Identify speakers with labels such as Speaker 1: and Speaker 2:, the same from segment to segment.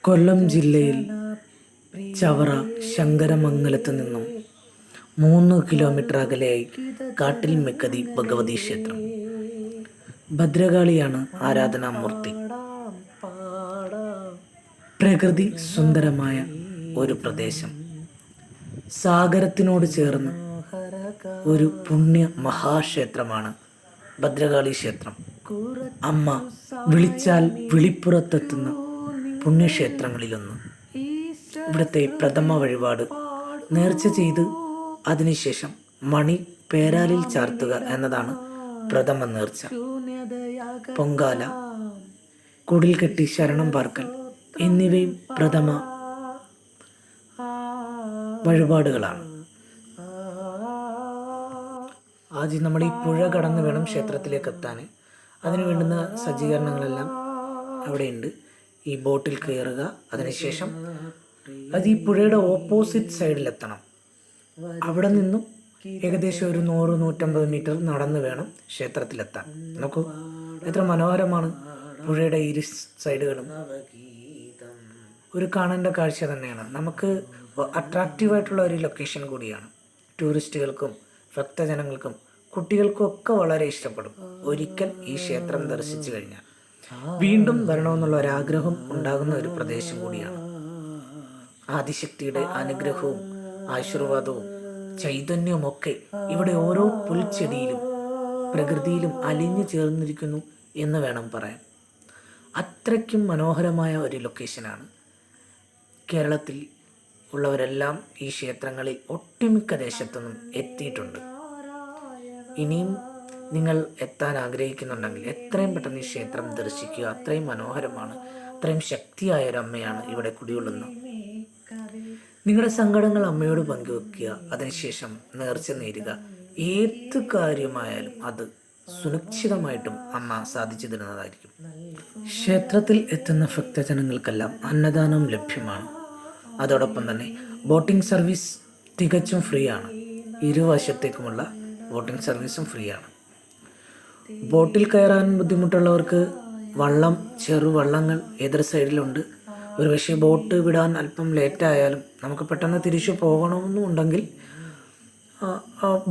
Speaker 1: കൊല്ലം ജില്ലയിൽ ചവറ ശങ്കരമംഗലത്ത് നിന്നും 3 കിലോമീറ്റർ അകലെയായി കാട്ടിൽ മെക്കതി ഭഗവതി ക്ഷേത്രം. ഭദ്രകാളിയാണ് ആരാധനാമൂർത്തി. പ്രകൃതി സുന്ദരമായ ഒരു പ്രദേശം, സാഗരത്തിനോട് ചേർന്ന് ഒരു പുണ്യ മഹാക്ഷേത്രമാണ് ഭദ്രകാളി ക്ഷേത്രം. അമ്മ വിളിച്ചാൽ വിളിപ്പുറത്തെത്തുന്ന പുണ്യക്ഷേത്രങ്ങളിലൊന്ന്. ഇവിടുത്തെ പ്രഥമ വഴിപാട് നേർച്ച ചെയ്ത് അതിനുശേഷം മണി പേരാലിൽ ചാർത്തുക എന്നതാണ് പ്രഥമ നേർച്ച. പൊങ്കാല, കുടിൽ കെട്ടി ശരണം പാർക്കൽ എന്നിവയും പ്രഥമ വഴിപാടുകളാണ്. ആദ്യം നമ്മൾ ഈ പുഴ കടന്ന് വേണം ക്ഷേത്രത്തിലേക്ക് എത്താൻ. അതിനു വേണ്ടുന്ന സജ്ജീകരണങ്ങളെല്ലാം അവിടെയുണ്ട്. ഈ ബോട്ടിൽ കയറുക, അതിനുശേഷം അത് ഈ പുഴയുടെ ഓപ്പോസിറ്റ് സൈഡിലെത്തണം. അവിടെ നിന്നും ഏകദേശം ഒരു 100-150 മീറ്റർ നടന്നു വേണം ക്ഷേത്രത്തിലെത്താൻ. നോക്കൂ, എത്ര മനോഹരമാണ് പുഴയുടെ ഇരു സൈഡുകളും. ഒരു കാണേണ്ട കാഴ്ച തന്നെയാണ്. നമുക്ക് അട്രാക്റ്റീവായിട്ടുള്ള ഒരു ലൊക്കേഷൻ കൂടിയാണ്. ടൂറിസ്റ്റുകൾക്കും ഭക്തജനങ്ങൾക്കും കുട്ടികൾക്കും ഒക്കെ വളരെ ഇഷ്ടപ്പെടും. ഒരിക്കൽ ഈ ക്ഷേത്രം ദർശിച്ചു കഴിഞ്ഞാൽ വീണ്ടും വരണമെന്നുള്ള ഒരാഗ്രഹം ഉണ്ടാകുന്ന ഒരു പ്രദേശം കൂടിയാണ്. ആദിശക്തിയുടെ അനുഗ്രഹവും ആശീർവാദവും ചൈതന്യവുമൊക്കെ ഇവിടെ ഓരോ പുൽച്ചെടിയിലും പ്രകൃതിയിലും അലിഞ്ഞു ചേർന്നിരിക്കുന്നു എന്ന് വേണം പറയാൻ. അത്രയ്ക്കും മനോഹരമായ ഒരു ലൊക്കേഷനാണ്. കേരളത്തിൽ ഉള്ളവരെല്ലാം ഈ ക്ഷേത്രങ്ങളിൽ ഒട്ടുമിക്ക ദേശത്തുനിന്നും എത്തിയിട്ടുണ്ട്. ഇനിയും നിങ്ങൾ എത്താൻ ആഗ്രഹിക്കുന്നുണ്ടെങ്കിൽ എത്രയും പെട്ടെന്ന് ഈ ക്ഷേത്രം ദർശിക്കുക. അത്രയും മനോഹരമാണ്. അത്രയും ശക്തിയായ ഒരു അമ്മയാണ് ഇവിടെ കുടികൊള്ളുന്നത്. നിങ്ങളുടെ സങ്കടങ്ങൾ അമ്മയോട് പങ്കുവെക്കുക, അതിനുശേഷം നേർച്ച നേരുക. ഏത് കാര്യമായാലും അത് സുരക്ഷിതമായിട്ടും അമ്മ സാധിച്ചു തരുന്നതായിരിക്കും. ക്ഷേത്രത്തിൽ എത്തുന്ന ഭക്തജനങ്ങൾക്കെല്ലാം അന്നദാനം ലഭ്യമാണ്. അതോടൊപ്പം തന്നെ ബോട്ടിംഗ് സർവീസ് തികച്ചും ഫ്രീ ആണ്. ഇരുവശത്തേക്കുമുള്ള ബോട്ടിംഗ് സർവീസും ഫ്രീ ആണ്. ബോട്ടിൽ കയറാൻ ബുദ്ധിമുട്ടുള്ളവർക്ക് ചെറുവള്ളങ്ങൾ എതിർ സൈഡിലുണ്ട്. ഒരു പക്ഷേ ബോട്ട് വിടാൻ അല്പം ലേറ്റായാലും നമുക്ക് പെട്ടെന്ന് തിരിച്ചു പോകണമെന്നുണ്ടെങ്കിൽ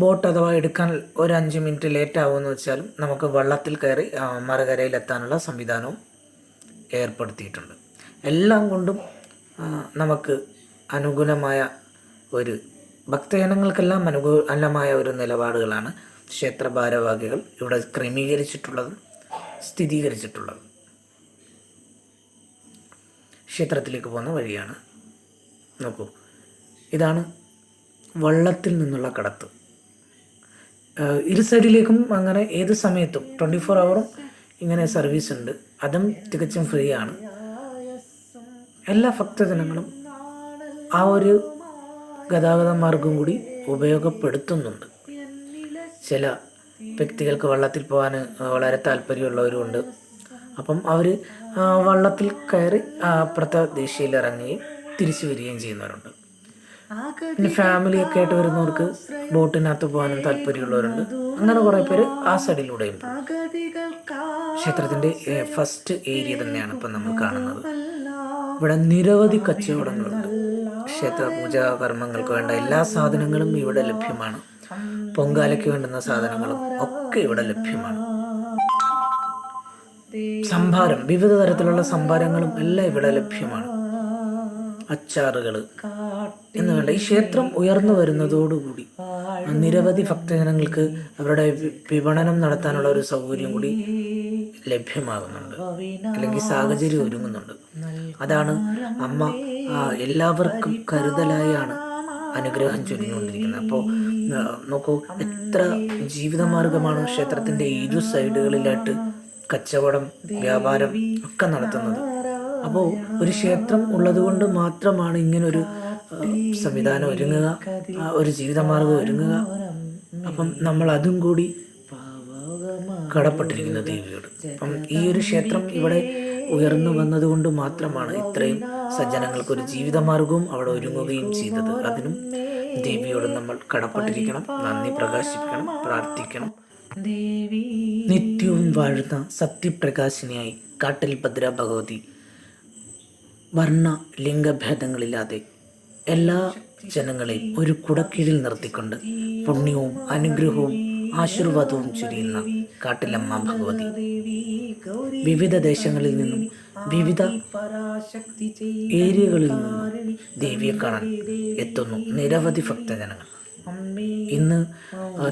Speaker 1: ബോട്ട് അഥവാ എടുക്കാൻ ഒരു 5 മിനിറ്റ് ലേറ്റ് ആവുമെന്ന് വെച്ചാലും നമുക്ക് വള്ളത്തിൽ കയറി മറുകരയിലെത്താനുള്ള സംവിധാനവും ഏർപ്പെടുത്തിയിട്ടുണ്ട്. എല്ലാം കൊണ്ടും നമുക്ക് അനുകൂലമായ ഒരു ഭക്തജനങ്ങൾക്കെല്ലാം അനുകൂലമായ ഒരു നിലപാടുകളാണ് ക്ഷേത്ര ഭാരവാഹികൾ ഇവിടെ ക്രമീകരിച്ചിട്ടുള്ളതും സ്ഥിരീകരിച്ചിട്ടുള്ളതും. ക്ഷേത്രത്തിലേക്ക് പോകുന്ന വഴിയാണ്. നോക്കൂ, ഇതാണ് വള്ളത്തിൽ നിന്നുള്ള കടത്ത്. ഇരു സൈഡിലേക്കും അങ്ങനെ ഏത് സമയത്തും 24 ഹവറും ഇങ്ങനെ സർവീസ് ഉണ്ട്. അതും തികച്ചും ഫ്രീ ആണ്. എല്ലാ ഭക്തജനങ്ങളും ആ ഒരു ഗതാഗത മാർഗം കൂടി ഉപയോഗപ്പെടുത്തുന്നുണ്ട്. ചില വ്യക്തികൾക്ക് വള്ളത്തിൽ പോകാൻ വളരെ താല്പര്യമുള്ളവരുമുണ്ട്. അപ്പം അവർ വള്ളത്തിൽ കയറി അപ്പുറത്തെ ദിശയിൽ ഇറങ്ങുകയും തിരിച്ചു വരികയും ചെയ്യുന്നവരുണ്ട്. പിന്നെ ഫാമിലിയൊക്കെ ആയിട്ട് വരുന്നവർക്ക് ബോട്ടിനകത്ത് പോകാനും താല്പര്യമുള്ളവരുണ്ട്. അങ്ങനെ കുറേ പേര് ആ സൈഡിലൂടെയും. ക്ഷേത്രത്തിൻ്റെ ഫസ്റ്റ് ഏരിയ തന്നെയാണ് ഇപ്പം നമ്മൾ കാണുന്നത്. ഇവിടെ നിരവധി കച്ചവടങ്ങളുണ്ട്. ക്ഷേത്ര പൂജാ കർമ്മങ്ങൾക്ക് വേണ്ട എല്ലാ സാധനങ്ങളും ഇവിടെ ലഭ്യമാണ്. പൊങ്കാലയ്ക്ക് വേണ്ടുന്ന സാധനങ്ങളും ഒക്കെ ഇവിടെ ലഭ്യമാണ്. സംഭാരം, വിവിധ തരത്തിലുള്ള സംഭാരങ്ങളും എല്ലാം ഇവിടെ ലഭ്യമാണ്. അച്ചാറുകൾ എന്ന് വേണ്ട. ഈ ക്ഷേത്രം ഉയർന്നു വരുന്നതോടുകൂടി നിരവധി ഭക്തജനങ്ങൾക്ക് അവരുടെ വിപണനം നടത്താനുള്ള ഒരു സൗകര്യം കൂടി ലഭ്യമാകുന്നുണ്ട്, അല്ലെങ്കിൽ സാഹചര്യം ഒരുങ്ങുന്നുണ്ട്. അതാണ് അമ്മ എല്ലാവർക്കും കരുതലായാണ് അനുഗ്രഹം ചൊരിഞ്ഞുകൊണ്ടിരിക്കുന്നത്. അപ്പോൾ നോക്കൂ, എത്ര ജീവിതമാർഗമാണ് ക്ഷേത്രത്തിൻ്റെ ഇരു സൈഡുകളിലായിട്ട് കച്ചവടം, വ്യാപാരം ഒക്കെ നടത്തുന്നത്. അപ്പോൾ ഒരു ക്ഷേത്രം ഉള്ളത് കൊണ്ട് മാത്രമാണ് ഇങ്ങനൊരു സംവിധാനം ഒരുങ്ങുക, ഒരു ജീവിതമാർഗം ഒരുങ്ങുക. അപ്പം നമ്മൾ അതും കൂടി കടപ്പെട്ടിരിക്കുന്നു ദേവിയോട്. അപ്പം ഈ ഒരു ക്ഷേത്രം ഇവിടെ ഉയർന്നു വന്നതുകൊണ്ട് മാത്രമാണ് ഇത്രയും സജ്ജനങ്ങൾക്കൊരു ജീവിതമാർഗവും അവിടെ ഒരുങ്ങുകയും ചെയ്തത്. അതിനും ദേവിയോട് നമ്മൾ കടപ്പെട്ടിരിക്കണം, നന്ദി പ്രകാശിപ്പിക്കണം, പ്രാർത്ഥിക്കണം. നിത്യവും വാഴുന്ന സത്യപ്രകാശിനിയായി കാട്ടിൽ ഭദ്ര ഭഗവതി വർണ്ണ ലിംഗഭേദങ്ങളില്ലാതെ എല്ലാ ജനങ്ങളെയും ഒരു കുടക്കീഴിൽ നിർത്തിക്കൊണ്ട് പുണ്യവും അനുഗ്രഹവും ആശീർവാദവും ചൊരിയുന്ന കാട്ടിലമ്മ ഭഗവതി വിവിധ ദേശങ്ങളിൽ നിന്നും വിവിധ ഏരിയകളിൽ നിന്നും ദേവിയെ കാണാൻ എത്തുന്നു നിരവധി ഭക്തജനങ്ങൾ. ഇന്ന്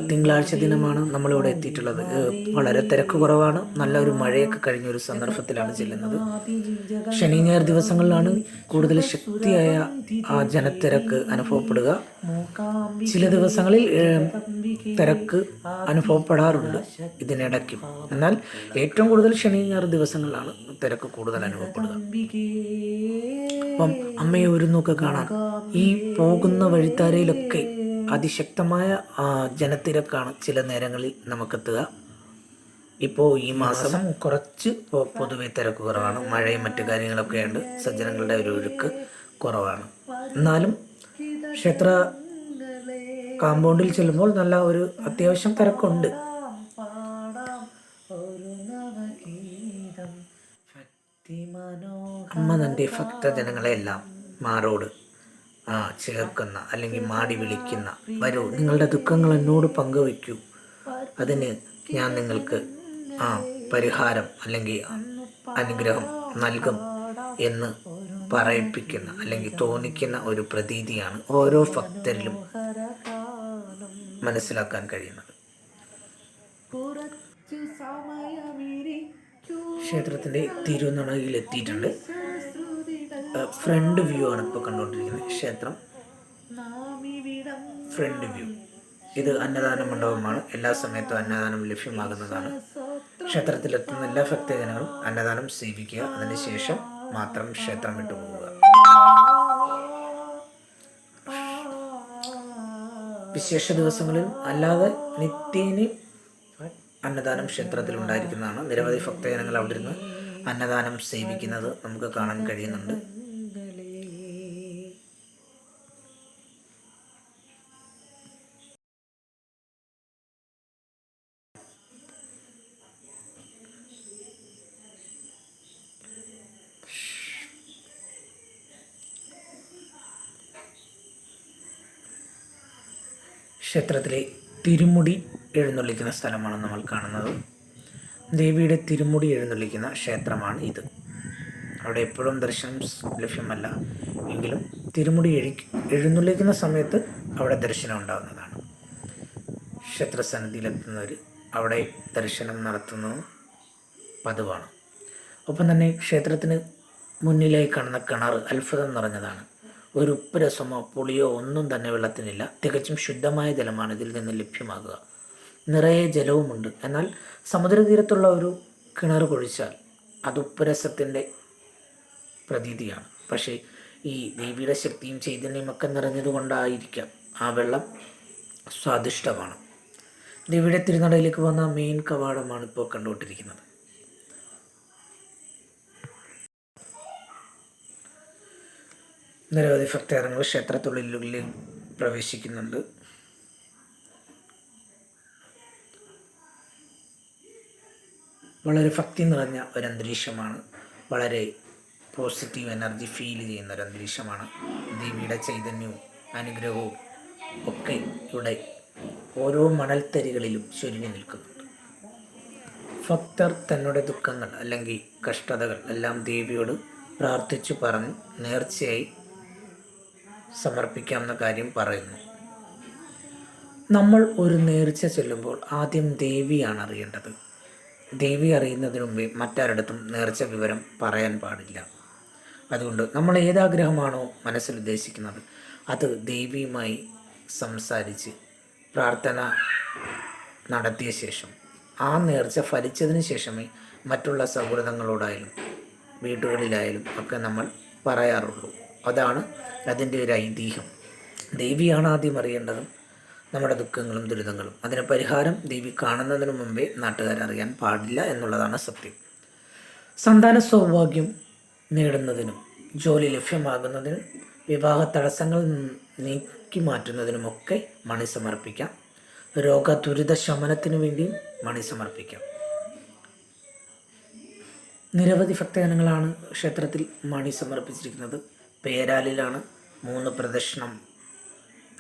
Speaker 1: തിങ്കളാഴ്ച ദിനമാണ് നമ്മളിവിടെ എത്തിയിട്ടുള്ളത്. വളരെ തിരക്ക് കുറവാണ്. നല്ലൊരു മഴയൊക്കെ കഴിഞ്ഞ ഒരു സന്ദർഭത്തിലാണ് ചെല്ലുന്നത്. ശനി ഞായർ ദിവസങ്ങളിലാണ് കൂടുതൽ ശക്തിയായ ആ ജനത്തിരക്ക് അനുഭവപ്പെടുക. ചില ദിവസങ്ങളിൽ തിരക്ക് അനുഭവപ്പെടാറുണ്ട് ഇതിനിടയ്ക്കും. എന്നാൽ ഏറ്റവും കൂടുതൽ ശനി ഞായർ ദിവസങ്ങളിലാണ് തിരക്ക് കൂടുതൽ അനുഭവപ്പെടുക. അപ്പം അമ്മയെ ഒരു നോക്ക് കാണാൻ ഈ പോകുന്ന വഴിത്താരയിലൊക്കെ അതിശക്തമായ ജനത്തിരക്കാണ് ചില നേരങ്ങളിൽ നമുക്കെത്തുക. ഇപ്പോൾ ഈ മാസം കുറച്ച് പൊതുവെ തിരക്ക് കുറവാണ്. മഴയും മറ്റു കാര്യങ്ങളൊക്കെ ഉണ്ട്. സജ്ജനങ്ങളുടെ ഒരു ഒഴുക്ക് കുറവാണ്. എന്നാലും ക്ഷേത്ര കാമ്പൗണ്ടിൽ ചെല്ലുമ്പോൾ നല്ല ഒരു അത്യാവശ്യം തിരക്കുണ്ട്. അമ്മ തൻ്റെ ഭക്തജനങ്ങളെയെല്ലാം മാറോട് ചേർക്കുന്ന അല്ലെങ്കിൽ മാടി വിളിക്കുന്ന, വരൂ നിങ്ങളുടെ ദുഃഖങ്ങൾ എന്നോട് പങ്കുവയ്ക്കൂ, അതിന് ഞാൻ നിങ്ങൾക്ക് പരിഹാരം അല്ലെങ്കിൽ അനുഗ്രഹം നൽകും എന്ന് പറയിപ്പിക്കുന്ന അല്ലെങ്കിൽ തോന്നിക്കുന്ന ഒരു പ്രതീതിയാണ് ഓരോ ഭക്തരിലും മനസ്സിലാക്കാൻ കഴിയുന്നത്. ക്ഷേത്രത്തിൻ്റെ തിരുനടയിൽ എത്തിയിട്ടുണ്ട്. ഫ്രണ്ട് വ്യൂ ആണ് ഇപ്പോൾ കണ്ടുകൊണ്ടിരിക്കുന്നത്. ക്ഷേത്രം ഫ്രണ്ട് വ്യൂ. ഇത് അന്നദാന മണ്ഡപമാണ്. എല്ലാ സമയത്തും അന്നദാനം ലഭ്യമാകുന്നതാണ്. ക്ഷേത്രത്തിലെത്തുന്ന എല്ലാ ഭക്തജനങ്ങളും അന്നദാനം സേവിക്കുക. അതിനുശേഷം മാത്രം ക്ഷേത്രം വിട്ടുപോകുക. വിശേഷ ദിവസങ്ങളിൽ അല്ലാതെ നിത്യേന അന്നദാനം ക്ഷേത്രത്തിൽ ഉണ്ടായിരിക്കുന്നതാണ്. നിരവധി ഭക്തജനങ്ങൾ അവിടെ ഇരുന്ന് അന്നദാനം സേവിക്കുന്നത് നമുക്ക് കാണാൻ കഴിയുന്നുണ്ട്. ക്ഷേത്രത്തിലെ തിരുമുടി എഴുന്നള്ളിക്കുന്ന സ്ഥലമാണ് നമ്മൾ കാണുന്നത്. ദേവിയുടെ തിരുമുടി എഴുന്നള്ളിക്കുന്ന ക്ഷേത്രമാണ് ഇത്. അവിടെ എപ്പോഴും ദർശനം ലഭ്യമല്ല എങ്കിലും തിരുമുടി എഴുന്നള്ളിക്കുന്ന സമയത്ത് അവിടെ ദർശനം ഉണ്ടാകുന്നതാണ്. ക്ഷേത്രസന്നിധിയിലെത്തുന്നവർ അവിടെ ദർശനം നടത്തുന്നത് പതിവാണ്. ഒപ്പം തന്നെ ക്ഷേത്രത്തിന് മുന്നിലായി കാണുന്ന കിണർ അത്ഭുതം നിറഞ്ഞതാണ്. ഒരു ഉപ്പ് രസമോ പുളിയോ ഒന്നും തന്നെ വെള്ളത്തിനില്ല. തികച്ചും ശുദ്ധമായ ജലമാണ് ഇതിൽ നിന്ന് ലഭ്യമാകുക. നിറയെ ജലവുമുണ്ട്. എന്നാൽ സമുദ്രതീരത്തുള്ള ഒരു കിണർ കുഴിച്ചാൽ അത് ഉപ്പ് രസത്തിൻ്റെ പ്രതീതിയാണ്. പക്ഷേ ഈ ദേവിയുടെ ശക്തിയും ചൈതന്യം ഒക്കെ നിറഞ്ഞതുകൊണ്ടായിരിക്കാം ആ വെള്ളം സ്വാദിഷ്ടമാണ്. ദേവിയുടെ തിരുനടയിലേക്ക് വന്ന മെയിൻ കവാടമാണ് ഇപ്പോൾ കണ്ടുകൊണ്ടിരിക്കുന്നത്. നിരവധി ഭക്തജനങ്ങൾ ക്ഷേത്രത്തിനുള്ളിൽ പ്രവേശിക്കുന്നുണ്ട്. വളരെ ഭക്തി നിറഞ്ഞ ഒരു അന്തരീക്ഷമാണ്. വളരെ പോസിറ്റീവ് എനർജി ഫീൽ ചെയ്യുന്ന ഒരു അന്തരീക്ഷമാണ്. ദേവിയുടെ ചൈതന്യവും അനുഗ്രഹവും ഒക്കെ ഇവിടെ ഓരോ മണൽത്തരികളിലും ചൊരിഞ്ഞു നിൽക്കുന്നുണ്ട്. ഭക്തർ തങ്ങളുടെ ദുഃഖങ്ങൾ അല്ലെങ്കിൽ കഷ്ടതകൾ എല്ലാം ദേവിയോട് പ്രാർത്ഥിച്ചു പറഞ്ഞ് നേർച്ചയായി സമർപ്പിക്കാവുന്ന കാര്യം പറയുന്നു. നമ്മൾ ഒരു നേർച്ച ചൊല്ലുമ്പോൾ ആദ്യം ദേവിയാണ് അറിയേണ്ടത്. ദേവി അറിയുന്നതിന് മുമ്പേ മറ്റാരിടത്തും നേർച്ച വിവരം പറയാൻ പാടില്ല. അതുകൊണ്ട് നമ്മൾ ഏതാഗ്രഹമാണോ മനസ്സിൽ ഉദ്ദേശിക്കുന്നത് അത് ദേവിയുമായി സംസാരിച്ച് പ്രാർത്ഥന നടത്തിയ ശേഷം ആ നേർച്ച ഫലിച്ചതിന് ശേഷമേ മറ്റുള്ള സൗഹൃദങ്ങളോടായാലും വീടുകളിലായാലും ഒക്കെ നമ്മൾ പറയാറുള്ളൂ. അതാണ് അതിൻ്റെ ഒരു ഐതിഹ്യം. ദേവിയാണ് ആദ്യം അറിയേണ്ടതും നമ്മുടെ ദുഃഖങ്ങളും ദുരിതങ്ങളും. അതിന് പരിഹാരം ദേവി കാണുന്നതിന് മുമ്പേ നാട്ടുകാരറിയാൻ പാടില്ല എന്നുള്ളതാണ് സത്യം. സന്താന സൗഭാഗ്യം നേടുന്നതിനും ജോലി ലഭ്യമാകുന്നതിനും വിവാഹ തടസ്സങ്ങൾ നീക്കി മാറ്റുന്നതിനുമൊക്കെ മണി സമർപ്പിക്കാം. രോഗ ദുരിത ശമനത്തിനു വേണ്ടിയും മണി സമർപ്പിക്കാം. നിരവധി ഭക്തജനങ്ങളാണ് ക്ഷേത്രത്തിൽ മണി സമർപ്പിച്ചിരിക്കുന്നത്. പേരാലിലാണ് 3 പ്രദക്ഷിണം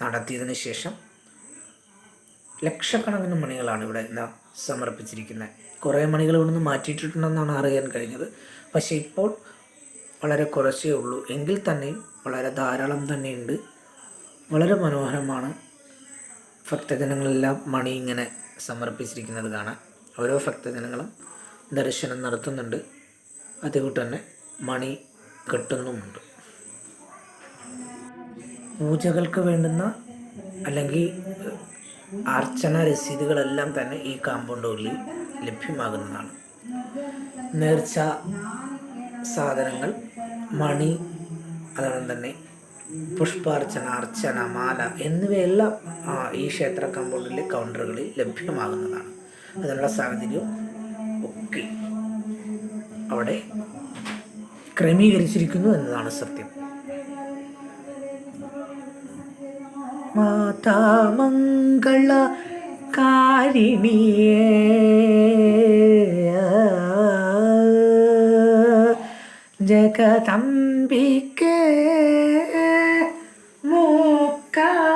Speaker 1: നടത്തിയതിന് ശേഷം ലക്ഷക്കണക്കിന് മണികളാണ് ഇവിടെ സമർപ്പിച്ചിരിക്കുന്നത്. കുറേ മണികൾ ഇവിടുന്ന് മാറ്റിയിട്ടുണ്ടെന്നാണ് അറിയാൻ കഴിഞ്ഞത്. പക്ഷേ ഇപ്പോൾ വളരെ കുറച്ചേ ഉള്ളൂ. എങ്കിൽ തന്നെയും വളരെ ധാരാളം തന്നെയുണ്ട്. വളരെ മനോഹരമാണ് ഭക്തജനങ്ങളെല്ലാം മണി ഇങ്ങനെ സമർപ്പിച്ചിരിക്കുന്നത് കാണാൻ. ഓരോ ഭക്തജനങ്ങളും ദർശനം നടത്തുന്നുണ്ട്, അതുകൊണ്ട് തന്നെ മണി കെട്ടുന്നുമുണ്ട്. പൂജകൾക്ക് വേണ്ടുന്ന അല്ലെങ്കിൽ അർച്ചന രസീതുകളെല്ലാം തന്നെ ഈ കാമ്പൗണ്ടുകളിൽ ലഭ്യമാകുന്നതാണ്. നേർച്ച സാധനങ്ങൾ, മണി, അതുകൊണ്ട് തന്നെ പുഷ്പാർച്ചന, അർച്ചന, മാല എന്നിവയെല്ലാം ഈ ക്ഷേത്ര കാമ്പൗണ്ടിലെ കൗണ്ടറുകളിൽ ലഭ്യമാകുന്നതാണ്. അതിനുള്ള സാഹചര്യവും ഒക്കെ അവിടെ ക്രമീകരിച്ചിരിക്കുന്നു എന്നതാണ് സത്യം. മാതാമംഗള കാരിണിയേ ജഗദംബികേ മൂകാംബികേ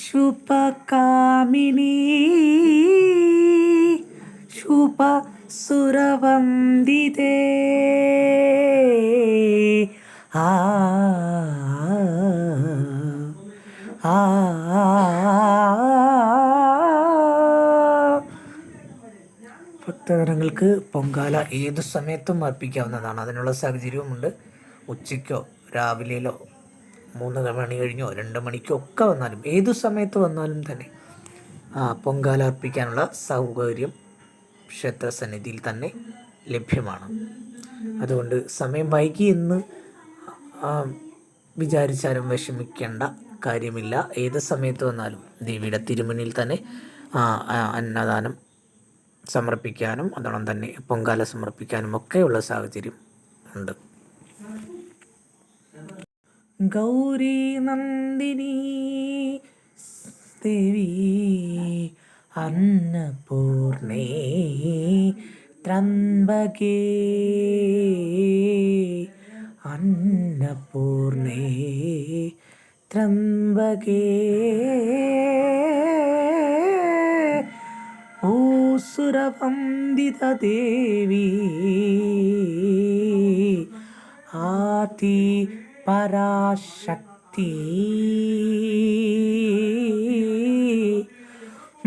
Speaker 1: ശുഭകാമിനി ശുഭ സുരവന്ദിതേ ഭക്തജനങ്ങൾക്ക് പൊങ്കാല ഏതു സമയത്തും അർപ്പിക്കാവുന്നതാണ്. അതിനുള്ള സാഹചര്യവുമുണ്ട്. ഉച്ചയ്ക്കോ രാവിലെയോ 3 മണി കഴിഞ്ഞോ 2 മണിക്കോ ഒക്കെ വന്നാലും ഏതു സമയത്ത് വന്നാലും തന്നെ പൊങ്കാല അർപ്പിക്കാനുള്ള സൗകര്യം ക്ഷേത്രസന്നിധിയിൽ തന്നെ ലഭ്യമാണ്. അതുകൊണ്ട് സമയം വൈകി എന്ന് വിചാരിച്ചാലും വിഷമിക്കേണ്ട കാര്യമില്ല. ഏത് സമയത്ത് വന്നാലും ദേവിയുടെ തിരുമുന്നിൽ തന്നെ അന്നദാനം സമർപ്പിക്കാനും അതോടൊപ്പം തന്നെ പൊങ്കാല സമർപ്പിക്കാനും ഒക്കെയുള്ള സാഹചര്യം ഉണ്ട്. ഗൗരി നന്ദിനി ദേവി അന്നപൂർണേ ത്രംബകേ അന്നപൂർണേ ത്രംബകേ ഓ സുരവന്ദിത ദേവി ആദി പരാശക്തി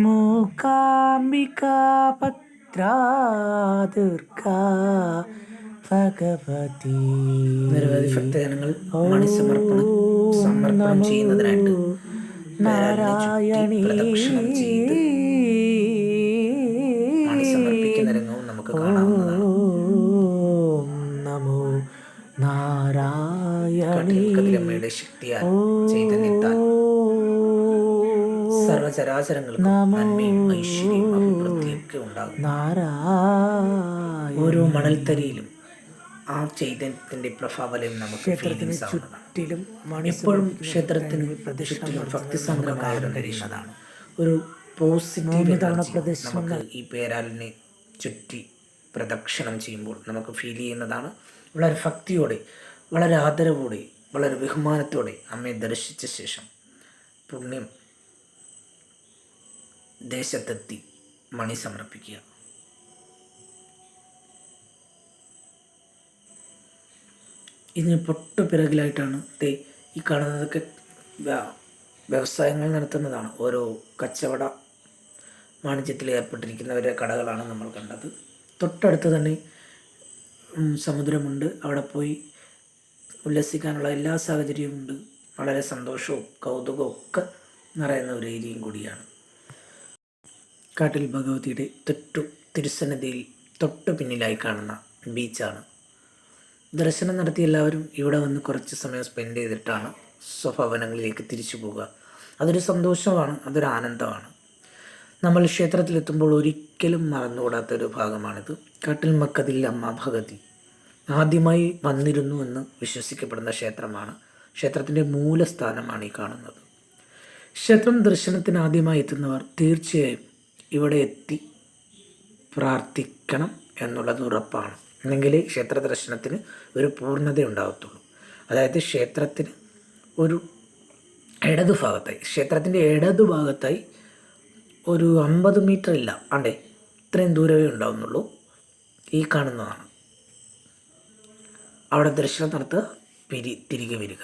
Speaker 1: മൂകാംബിക ഭദ്രാ ദുർഗാ ഭഗവതി. നിരവധി ഭക്തജനങ്ങൾ മണി സമർപ്പണം ചെയ്യുന്നതിനായിട്ട് നാരായണി പ്രദക്ഷിണം ചെയ്ത് മണി സമർപ്പിക്കുന്ന രംഗവും നമുക്ക് കാണാവുന്നതാണ്. നമോ നാരായണി. കതിരമ്മയുടെ ശക്തിയാൽ ചൈതന്യത്താൽ സർവചരാചരങ്ങൾക്കും നന്മയും ഐശ്വര്യവും അഭിവൃദ്ധിയൊക്കെ ഉണ്ടാകും. ഓരോ മണൽത്തരിയിലും ആ ചൈതന്യത്തിന്റെ പ്രഭാവലയം നമുക്ക് ചുറ്റിലും എപ്പോഴും ക്ഷേത്രത്തിന് ചുറ്റിലും ഭക്തി സംഘം കഴിയുന്നതാണ്. ഒരു പോസിറ്റീവ് നമുക്ക് ഈ പേരാലിനെ ചുറ്റി പ്രദക്ഷിണം ചെയ്യുമ്പോൾ നമുക്ക് ഫീൽ ചെയ്യുന്നതാണ്. വളരെ ഭക്തിയോടെ, വളരെ ആദരവോടെ, വളരെ ബഹുമാനത്തോടെ അമ്മയെ ദർശിച്ച ശേഷം പുണ്യം ദേശത്തെത്തി മണി സമർപ്പിക്കുക. ഇതിന് പിറകിലായിട്ടാണ് ഈ കാണുന്നതൊക്കെ വ്യവസായങ്ങൾ നടത്തുന്നതാണ്. ഓരോ കച്ചവട വാണിജ്യത്തിൽ ഏർപ്പെട്ടിരിക്കുന്നവരുടെ കടകളാണ് നമ്മൾ കണ്ടത്. തൊട്ടടുത്ത് തന്നെ സമുദ്രമുണ്ട്. അവിടെ പോയി ഉല്ലസിക്കാനുള്ള എല്ലാ സാഹചര്യവുമുണ്ട്. വളരെ സന്തോഷവും കൗതുകവും ഒക്കെ നിറയുന്ന ഒരു ഏരിയയും കൂടിയാണ്. കാട്ടിൽ ഭഗവതിയുടെ തിരുസന്നിധിയിൽ തൊട്ട് പിന്നിലായി കാണുന്ന ബീച്ചാണ്. ദർശനം നടത്തി എല്ലാവരും ഇവിടെ വന്ന് കുറച്ച് സമയം സ്പെൻഡ് ചെയ്തിട്ടാണ് സ്വഭവനങ്ങളിലേക്ക് തിരിച്ചു പോകുക. അതൊരു സന്തോഷമാണ്, അതൊരു ആനന്ദമാണ്. നമ്മൾ ക്ഷേത്രത്തിലെത്തുമ്പോൾ ഒരിക്കലും മറന്നുകൂടാത്തൊരു ഭാഗമാണിത്. കാട്ടിൽ മക്കതിൽ അമ്മ ഭഗതി ആദ്യമായി വന്നിരുന്നു എന്ന് വിശ്വസിക്കപ്പെടുന്ന ക്ഷേത്രമാണ്. ക്ഷേത്രത്തിൻ്റെ മൂലസ്ഥാനമാണ് ഈ കാണുന്നത്. ക്ഷേത്രം ദർശനത്തിന് ആദ്യമായി എത്തുന്നവർ തീർച്ചയായും ഇവിടെ എത്തി പ്രാർത്ഥിക്കണം എന്നുള്ളത് ഉറപ്പാണ്. എന്നെങ്കിലേ ക്ഷേത്ര ദർശനത്തിന് ഒരു പൂർണ്ണത ഉണ്ടാകത്തുള്ളൂ. അതായത് ക്ഷേത്രത്തിന് ഒരു ക്ഷേത്രത്തിൻ്റെ ഇടതുഭാഗത്തായി ഒരു 50 മീറ്റർ ഇല്ല ആണ്ടേ ഇത്രയും ദൂരമേ ഉണ്ടാവുന്നുള്ളൂ. ഈ കാണുന്നതാണ്. അവിടെ ദർശനം നടത്തുക, തിരികെ വരിക.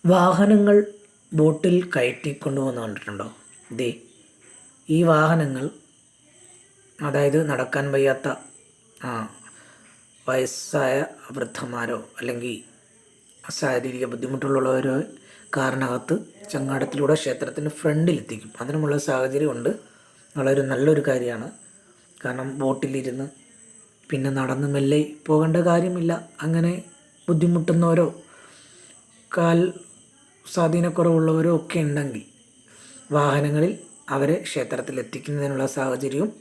Speaker 1: വാഹനങ്ങൾ ബോട്ടിൽ കയറ്റിക്കൊണ്ടുപോകുന്ന കണ്ടിട്ടുണ്ടോ? ഈ വാഹനങ്ങൾ, അതായത് നടക്കാൻ വയ്യാത്ത വയസ്സായ വൃദ്ധന്മാരോ അല്ലെങ്കിൽ ശാരീരിക ബുദ്ധിമുട്ടുള്ളവരോ കാറിനകത്ത് ചങ്ങാടത്തിലൂടെ ക്ഷേത്രത്തിൻ്റെ ഫ്രണ്ടിലെത്തിക്കും. അതിനുമുള്ള സാഹചര്യമുണ്ട്. വളരെ നല്ലൊരു കാര്യമാണ്. കാരണം ബോട്ടിലിരുന്ന് പിന്നെ നടന്ന് മെല്ലെ പോകേണ്ട കാര്യമില്ല. അങ്ങനെ ബുദ്ധിമുട്ടുന്നവരോ കാൽ സ്വാധീനക്കുറവുള്ളവരോ ഒക്കെ ഉണ്ടെങ്കിൽ വാഹനങ്ങളിൽ അവരെ ക്ഷേത്രത്തിൽ എത്തിക്കുന്നതിനുള്ള സാഹചര്യവും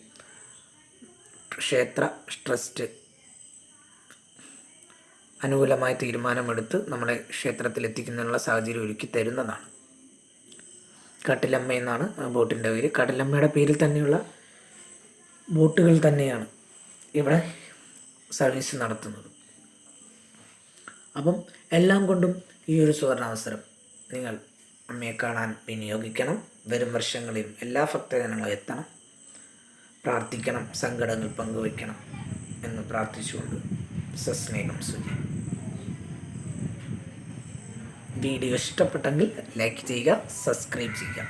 Speaker 1: ക്ഷേത്ര ട്രസ്റ്റ് അനുകൂലമായ തീരുമാനമെടുത്ത് നമ്മളെ ക്ഷേത്രത്തിൽ എത്തിക്കുന്നതിനുള്ള സാഹചര്യം ഒരുക്കി തരുന്നതാണ്. കട്ടിലമ്മ എന്നാണ് ബോട്ടിൻ്റെ പേര്. കട്ടിലമ്മയുടെ പേരിൽ തന്നെയുള്ള ബോട്ടുകൾ തന്നെയാണ് ഇവിടെ സർവീസ് നടത്തുന്നത്. അപ്പം എല്ലാം കൊണ്ടും ഈ ഒരു സുവർണാവസരം നിങ്ങൾ അമ്മയെ കാണാൻ വിനിയോഗിക്കണം. വരും വർഷങ്ങളിലും എല്ലാ ഭക്തജനങ്ങളും എത്തണം, പ്രാർത്ഥിക്കണം, സങ്കടങ്ങൾ പങ്കുവയ്ക്കണം എന്ന് പ്രാർത്ഥിച്ചുകൊണ്ട് സസ്നേഹം സുജി. വീഡിയോ ഇഷ്ടപ്പെട്ടെങ്കിൽ ലൈക്ക് ചെയ്യുക, സബ്സ്ക്രൈബ് ചെയ്യുക.